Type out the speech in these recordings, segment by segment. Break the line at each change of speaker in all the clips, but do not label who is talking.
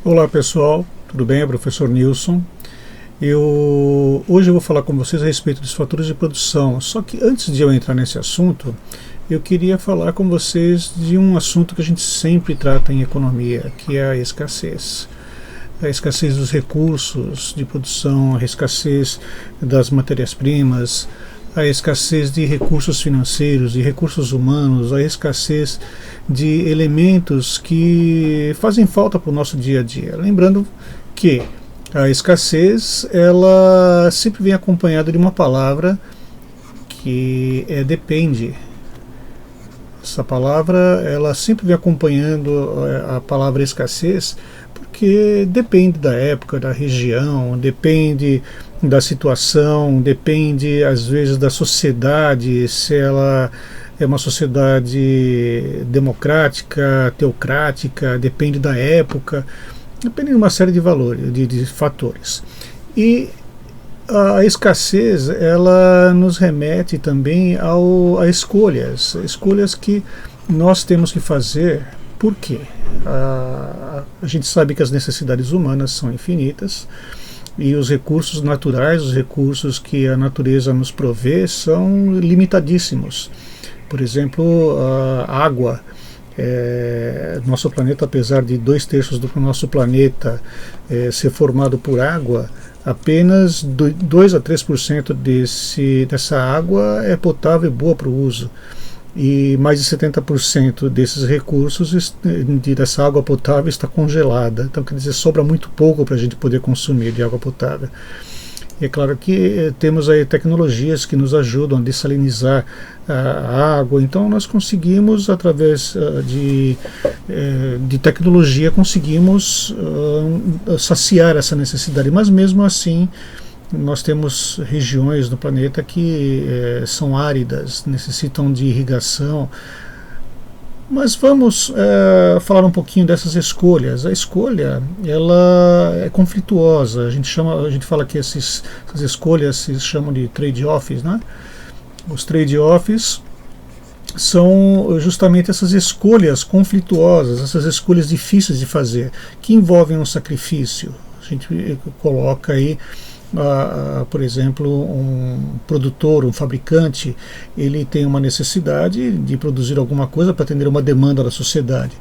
Olá pessoal, tudo bem? É o professor Nilson. Hoje eu vou falar com vocês a respeito dos fatores de produção. Só que antes de eu entrar nesse assunto, eu queria falar com vocês de um assunto que a gente sempre trata em economia, que é a escassez. A escassez dos recursos de produção, a escassez das matérias-primas, a escassez de recursos financeiros, de recursos humanos, a escassez de elementos que fazem falta para o nosso dia a dia. Lembrando que a escassez ela sempre vem acompanhada de uma palavra que é depende. Essa palavra ela sempre vem acompanhando a palavra escassez, porque depende da época, da região, depende da situação, depende às vezes da sociedade, se ela é uma sociedade democrática, teocrática, depende da época, depende de uma série de valores, de fatores. E a escassez ela nos remete também a escolhas que nós temos que fazer. Por quê? A gente sabe que as necessidades humanas são infinitas e os recursos naturais, os recursos que a natureza nos provê são limitadíssimos. Por exemplo, a água. Nosso planeta, apesar de 2/3 do nosso planeta ser formado por água, apenas 2 a 3% dessa água é potável e boa para o uso. E mais de 70% desses recursos dessa água potável está congelada. Então, quer dizer, sobra muito pouco para a gente poder consumir de água potável. E é claro que temos aí tecnologias que nos ajudam a dessalinizar a água. Então, nós conseguimos, através de tecnologia, conseguimos saciar essa necessidade. Mas mesmo assim, nós temos regiões do planeta que são áridas, necessitam de irrigação. Mas vamos falar um pouquinho dessas escolhas. A escolha ela é conflituosa. A gente fala que essas escolhas se chamam de trade-offs, né? Os trade-offs são justamente essas escolhas conflituosas, essas escolhas difíceis de fazer, que envolvem um sacrifício. A gente coloca aí por exemplo, um produtor, um fabricante, ele tem uma necessidade de produzir alguma coisa para atender uma demanda da sociedade.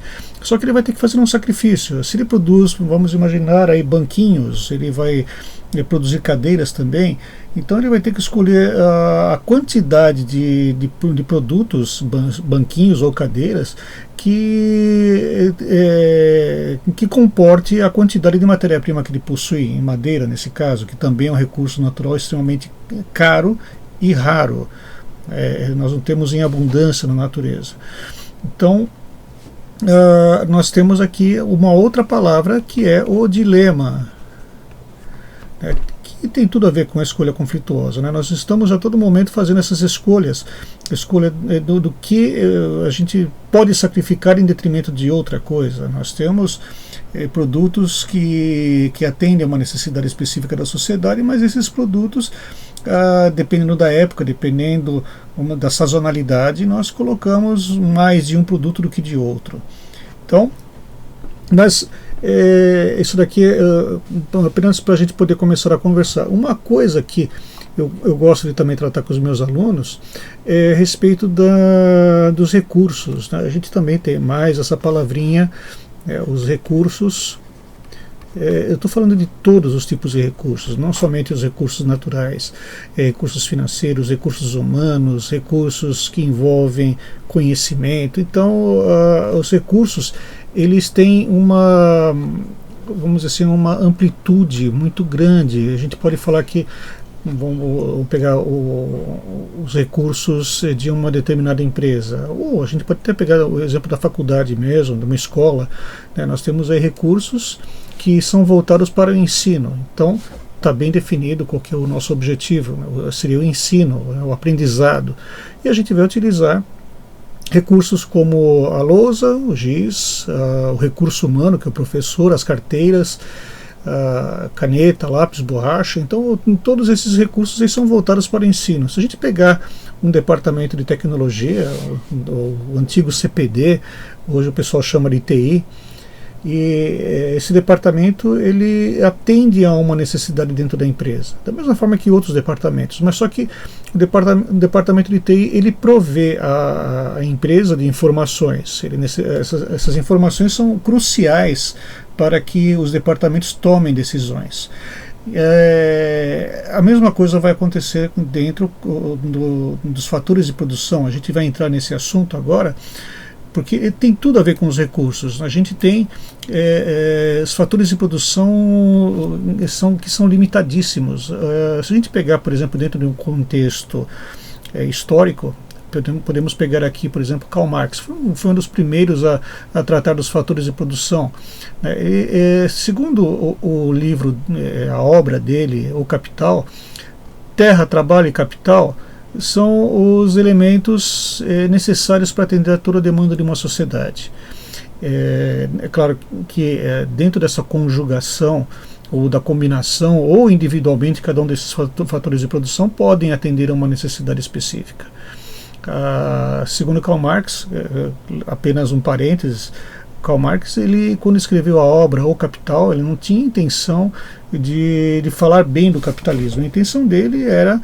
Só que ele vai ter que fazer um sacrifício. Se ele produz, vamos imaginar aí banquinhos, ele vai produzir cadeiras também, então ele vai ter que escolher a quantidade de produtos, banquinhos ou cadeiras, que comporte a quantidade de matéria-prima que ele possui, em madeira nesse caso, que também é um recurso natural extremamente caro e raro. Nós não temos em abundância na natureza. Então, nós temos aqui uma outra palavra que é o dilema, que tem tudo a ver com a escolha conflituosa, né? Nós estamos a todo momento fazendo essas escolha do que a gente pode sacrificar em detrimento de outra coisa. Nós temos produtos que atendem a uma necessidade específica da sociedade, mas esses produtos, dependendo da época, dependendo da sazonalidade, nós colocamos mais de um produto do que de outro. Então, isso daqui é apenas para a gente poder começar a conversar. Uma coisa que eu gosto de também tratar com os meus alunos é a respeito dos recursos, né? A gente também tem mais essa palavrinha, os recursos. Eu estou falando de todos os tipos de recursos, não somente os recursos naturais, recursos financeiros, recursos humanos, recursos que envolvem conhecimento. Então, os recursos eles têm vamos dizer assim, uma amplitude muito grande. A gente pode falar que vamos pegar os recursos de uma determinada empresa, ou a gente pode até pegar o exemplo da faculdade mesmo, de uma escola, né? Nós temos aí recursos que são voltados para o ensino. Então, está bem definido qual que é o nosso objetivo, né? Seria o ensino, né? O aprendizado. E a gente vai utilizar recursos como a lousa, o giz, o recurso humano, que é o professor, as carteiras, caneta, lápis, borracha. Então, todos esses recursos eles são voltados para o ensino. Se a gente pegar um departamento de tecnologia, o antigo CPD, hoje o pessoal chama de TI, E esse departamento ele atende a uma necessidade dentro da empresa, da mesma forma que outros departamentos, mas só que o departamento de TI ele provê a empresa de informações. Essas informações são cruciais para que os departamentos tomem decisões. A mesma coisa vai acontecer dentro dos fatores de produção. A gente vai entrar nesse assunto agora, porque tem tudo a ver com os recursos. A gente tem os fatores de produção que são limitadíssimos. Se a gente pegar, por exemplo, dentro de um contexto histórico, podemos pegar aqui, por exemplo, Karl Marx. Foi um dos primeiros a tratar dos fatores de produção. Segundo o livro, a obra dele, O Capital, terra, trabalho e capital são os elementos necessários para atender a toda a demanda de uma sociedade. É claro que dentro dessa conjugação ou da combinação, ou individualmente, cada um desses fatores de produção podem atender a uma necessidade específica. Segundo Karl Marx, apenas um parênteses, Karl Marx, quando escreveu a obra O Capital, ele não tinha intenção de falar bem do capitalismo. A intenção dele era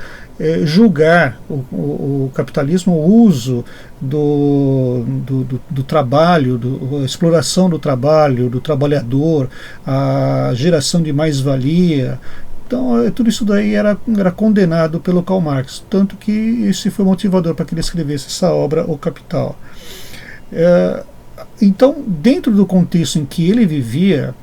julgar o capitalismo, o uso do trabalho, a exploração do trabalho, do trabalhador, a geração de mais-valia. Então, tudo isso daí era condenado pelo Karl Marx, tanto que esse foi motivador para que ele escrevesse essa obra, O Capital. Então, dentro do contexto em que ele vivia,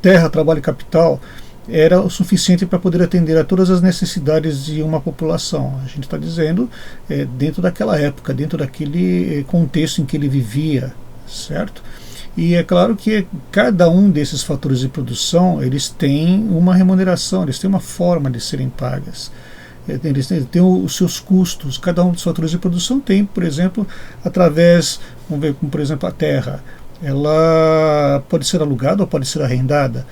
terra, trabalho e capital era o suficiente para poder atender a todas as necessidades de uma população. A gente está dizendo dentro daquela época, dentro daquele contexto em que ele vivia, certo? E é claro que cada um desses fatores de produção, eles têm uma remuneração, eles têm uma forma de serem pagas. Eles têm os seus custos. Cada um dos fatores de produção tem, por exemplo, através, vamos ver, como por exemplo a terra, ela pode ser alugada ou pode ser arrendada.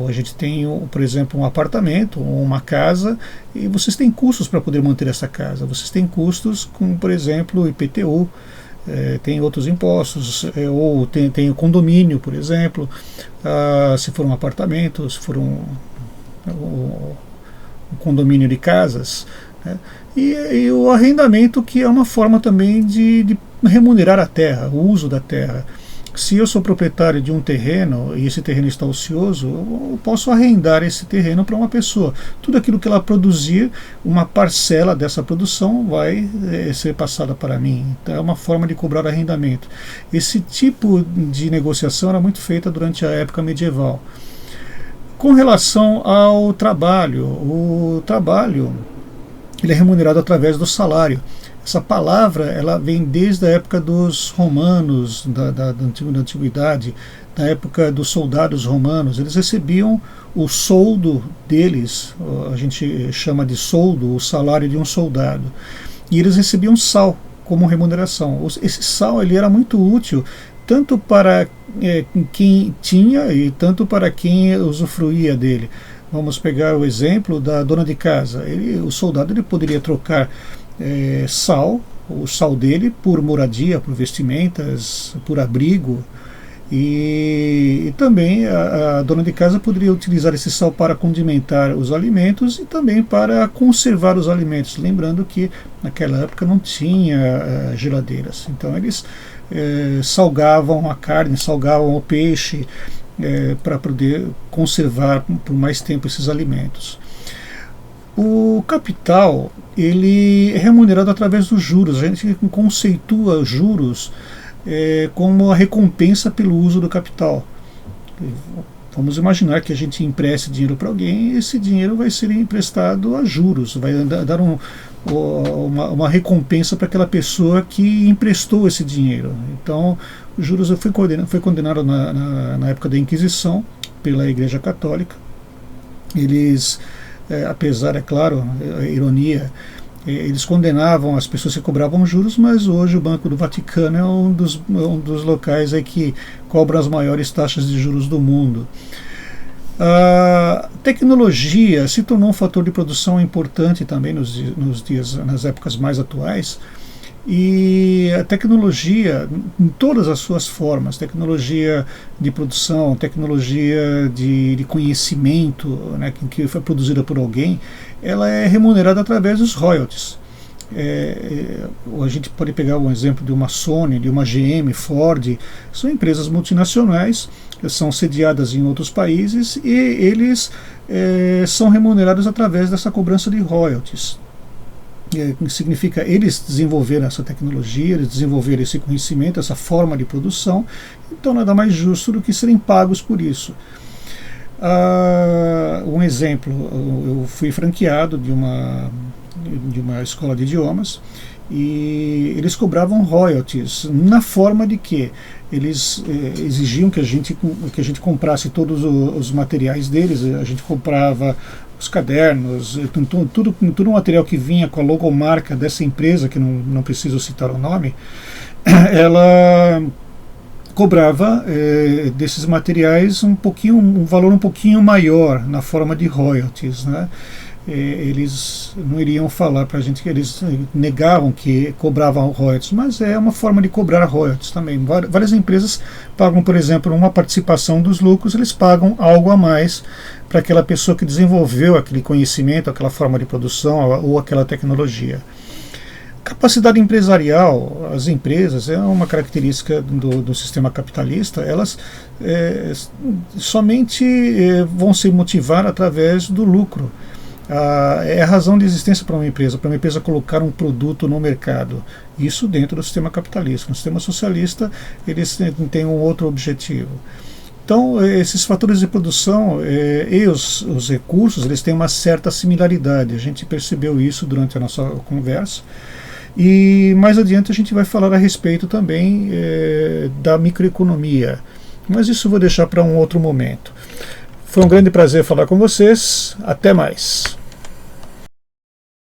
A gente tem, por exemplo, um apartamento ou uma casa, e vocês têm custos para poder manter essa casa. Vocês têm custos como, por exemplo, IPTU, tem outros impostos, ou tem o condomínio, por exemplo, se for um apartamento, se for um condomínio de casas, né? E o arrendamento, que é uma forma também de remunerar a terra, o uso da terra. Se eu sou proprietário de um terreno e esse terreno está ocioso, eu posso arrendar esse terreno para uma pessoa. Tudo aquilo que ela produzir, uma parcela dessa produção vai ser passada para mim. Então é uma forma de cobrar arrendamento. Esse tipo de negociação era muito feita durante a época medieval. Com relação ao trabalho, o trabalho ele é remunerado através do salário. Essa palavra ela vem desde a época dos romanos, da antiguidade, da época dos soldados romanos. Eles recebiam o soldo deles, a gente chama de soldo, o salário de um soldado. E eles recebiam sal como remuneração. Esse sal ele era muito útil, tanto para quem tinha e tanto para quem usufruía dele. Vamos pegar o exemplo da dona de casa. O soldado ele poderia trocar o sal dele por moradia, por vestimentas, por abrigo, e também a dona de casa poderia utilizar esse sal para condimentar os alimentos e também para conservar os alimentos, lembrando que naquela época não tinha geladeiras, então eles salgavam a carne, salgavam o peixe para poder conservar por mais tempo esses alimentos. O capital ele é remunerado através dos juros. A gente conceitua juros como a recompensa pelo uso do capital. Vamos imaginar que a gente empreste dinheiro para alguém e esse dinheiro vai ser emprestado a juros, vai dar uma recompensa para aquela pessoa que emprestou esse dinheiro. Então, os juros foi condenado na época da Inquisição pela Igreja Católica. Eles apesar, é claro, a ironia, eles condenavam as pessoas que cobravam juros, mas hoje o Banco do Vaticano é um dos locais aí que cobra as maiores taxas de juros do mundo. A tecnologia se tornou um fator de produção importante também nas épocas mais atuais, E a tecnologia, em todas as suas formas, tecnologia de produção, tecnologia de conhecimento, né, que foi produzida por alguém, ela é remunerada através dos royalties. A gente pode pegar um exemplo de uma Sony, de uma GM, Ford, são empresas multinacionais, são sediadas em outros países e eles são remunerados através dessa cobrança de royalties. Significa eles desenvolveram essa tecnologia, eles desenvolveram esse conhecimento, essa forma de produção, então nada mais justo do que serem pagos por isso. Um exemplo, eu fui franqueado de uma escola de idiomas e eles cobravam royalties na forma de que eles exigiam que a gente comprasse todos os materiais deles, a gente comprava os cadernos, tudo material que vinha com a logomarca dessa empresa, que não preciso citar o nome, ela cobrava desses materiais um valor um pouquinho maior na forma de royalties, né? Eles não iriam falar para a gente que eles negavam que cobravam royalties, mas é uma forma de cobrar royalties também. Várias empresas pagam, por exemplo, uma participação dos lucros, eles pagam algo a mais para aquela pessoa que desenvolveu aquele conhecimento, aquela forma de produção ou aquela tecnologia. Capacidade empresarial, as empresas, é uma característica do sistema capitalista, elas somente vão se motivar através do lucro. É a razão de existência para uma empresa colocar um produto no mercado. Isso dentro do sistema capitalista. No sistema socialista, eles têm um outro objetivo. Então, esses fatores de produção e os recursos, eles têm uma certa similaridade. A gente percebeu isso durante a nossa conversa. E mais adiante a gente vai falar a respeito também da microeconomia. Mas isso eu vou deixar para um outro momento. Foi um grande prazer falar com vocês. Até mais.